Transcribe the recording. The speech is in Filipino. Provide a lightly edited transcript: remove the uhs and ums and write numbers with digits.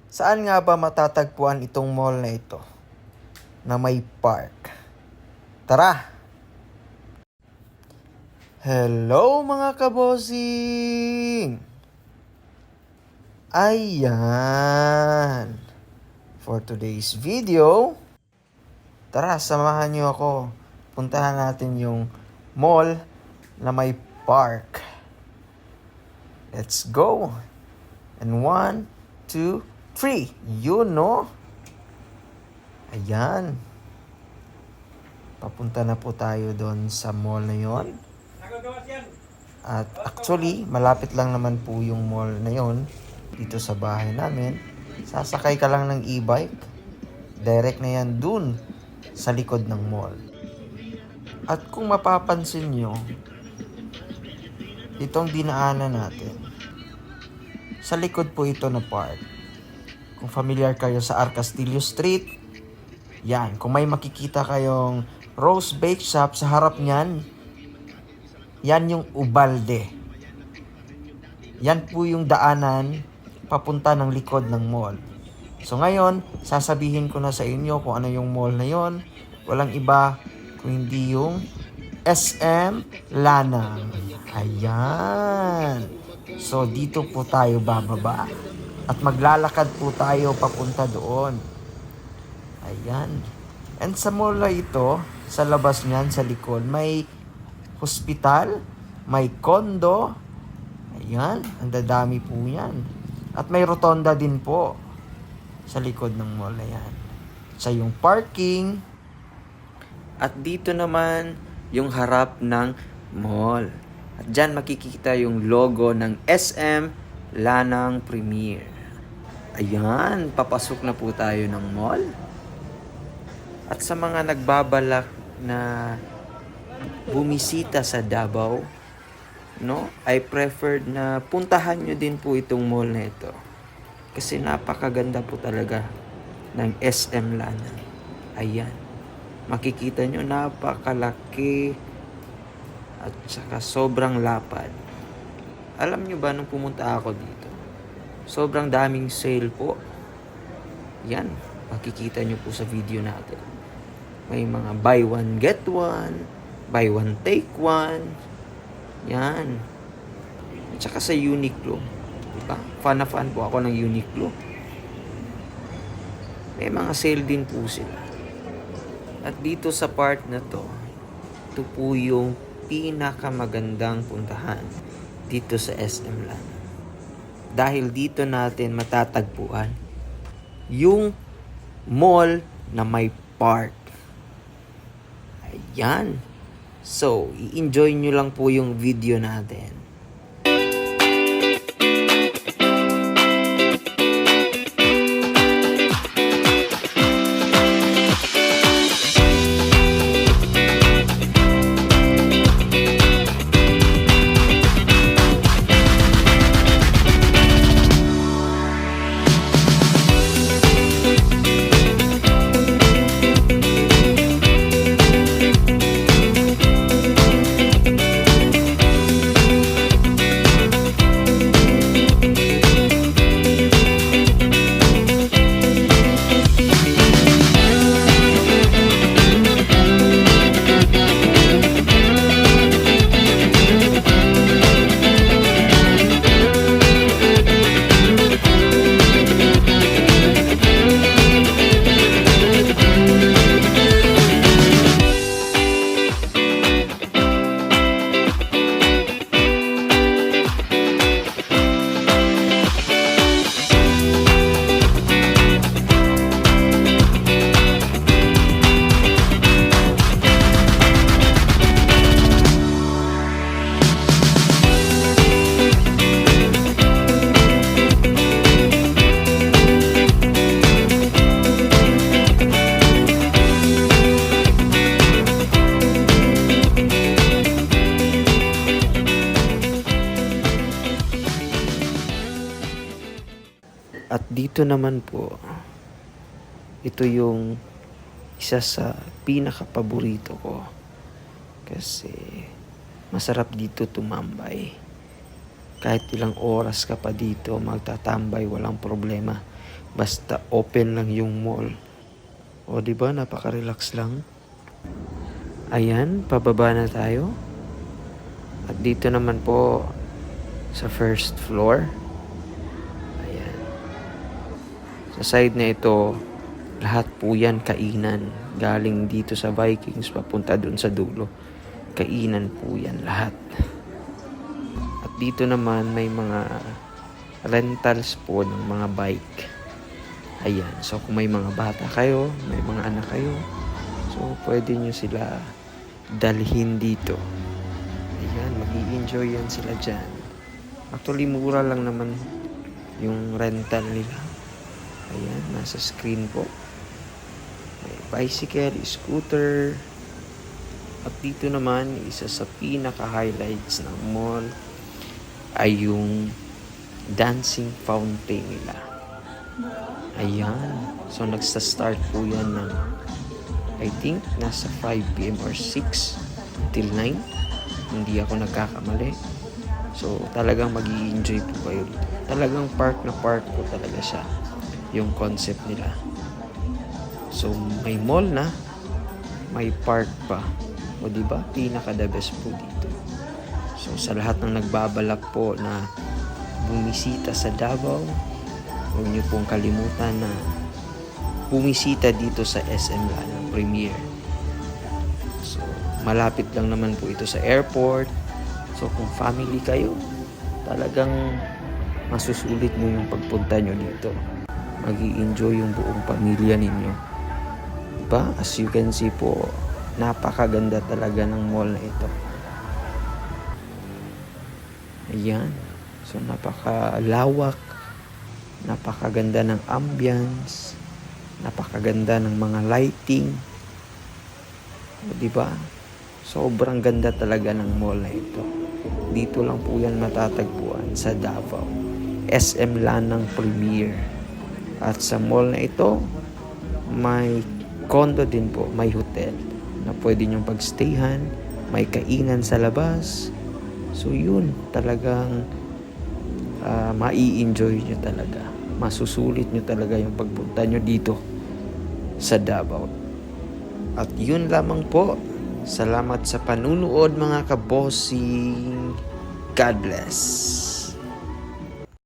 Saan nga ba matatagpuan itong mall na ito na may park? Tara! Hello mga kabosing! Ayan! For today's video, tara samahan niyo ako. Puntahan natin yung mall na may park. Let's go! And 1, 2, 3. Yun, no? Ayan. Papunta na po tayo doon sa mall na yon. At actually, malapit lang naman po yung mall na yon dito sa bahay namin. Sasakay ka lang ng e-bike. Direct na yan dun sa likod ng mall. At kung mapapansin nyo, itong dinaanan natin, sa likod po ito na park. Kung familiar kayo sa Arcastillo Street, yan. Kung may makikita kayong Rose Bake Shop sa harap niyan, yan yung Ubalde. Yan po yung daanan papunta ng likod ng mall. So ngayon, sasabihin ko na sa inyo kung ano yung mall na yon. Walang iba kung hindi yung SM Lanang. Ayan. So dito po tayo bababa. At maglalakad po tayo papunta doon. Ayan. And sa mall na ito, sa labas niyan, sa likod, may hospital, may kondo. Ayan, ang dadami po yan. At may rotonda din po sa likod ng mall na yan. Sa yung parking. At dito naman, yung harap ng mall. At dyan makikita yung logo ng SM Lanang Premier. Ayan, papasok na po tayo ng mall. At sa mga nagbabalak na bumisita sa Davao, no, I preferred na puntahan nyo din po itong mall na ito. Kasi napakaganda po talaga ng SM Lanang. Ayan. Makikita nyo, napakalaki at saka sobrang lapad. Alam nyo ba nung pumunta ako dito, sobrang daming sale po. Yan, makikita nyo po sa video natin. May mga buy one get one, buy one take one. Yan. At saka sa Uniqlo. Diba? Fan na fan po ako ng Uniqlo. May mga sale din po sila. At dito sa part na to, ito po yung pinakamagandang puntahan dito sa SM Lanang. Dahil dito natin matatagpuan yung mall na may park. Ayan. So, i-enjoy nyo lang po yung video natin. At dito naman po, ito yung isa sa pinaka-paborito ko. Kasi masarap dito tumambay. Kahit ilang oras ka pa dito magtatambay, walang problema. Basta open lang yung mall. O di ba napaka-relax lang. Ayan, pababa na tayo. At dito naman po sa first floor. Ayan. Sa side na ito, lahat po yan kainan. Galing dito sa Vikings papunta dun sa dulo. Kainan po yan lahat. At dito naman may mga rentals po ng mga bike. Ayan. So kung may mga bata kayo, may mga anak kayo, so pwede nyo sila dalhin dito. Ayan, mag-i-enjoy yan sila dyan. Actually, mura lang naman yung rental nila. Ayan, nasa screen po. May bicycle, scooter. At dito naman, isa sa pinaka-highlights ng mall ay yung dancing fountain nila. Ayan. So, nagsa-start po yan ng I think nasa 5 PM or 6 till 9. Hindi ako nagkakamali. So, talagang mag-i-enjoy po kayo dito. Talagang park na park po talaga siya. Yung concept nila. So, may mall na, may park pa. O diba? Pinaka the best po dito. So, sa lahat ng nagbabalak po na bumisita sa Davao, huwag niyo pong kalimutan na bumisita dito sa SM Lanang Premier. So, malapit lang naman po ito sa airport. So, kung family kayo, talagang masusulit nyo yung pagpunta nyo dito. Mag-i-enjoy yung buong pamilya ninyo. Diba? As you can see po, napakaganda talaga ng mall na ito. Ayan. So, napakalawak. Napakaganda ng ambience. Napakaganda ng mga lighting. O, diba? Sobrang ganda talaga ng mall na ito. Dito lang po yan matatagpuan sa Davao. SM Lanang Premier. At sa mall na ito, may condo din po, may hotel na pwede nyong pagstayhan, may kainan sa labas. So yun, talagang mai-enjoy nyo talaga. Masusulit nyo talaga yung pagpunta nyo dito sa Davao. At yun lamang po. Salamat sa panunood mga kabossing. God bless.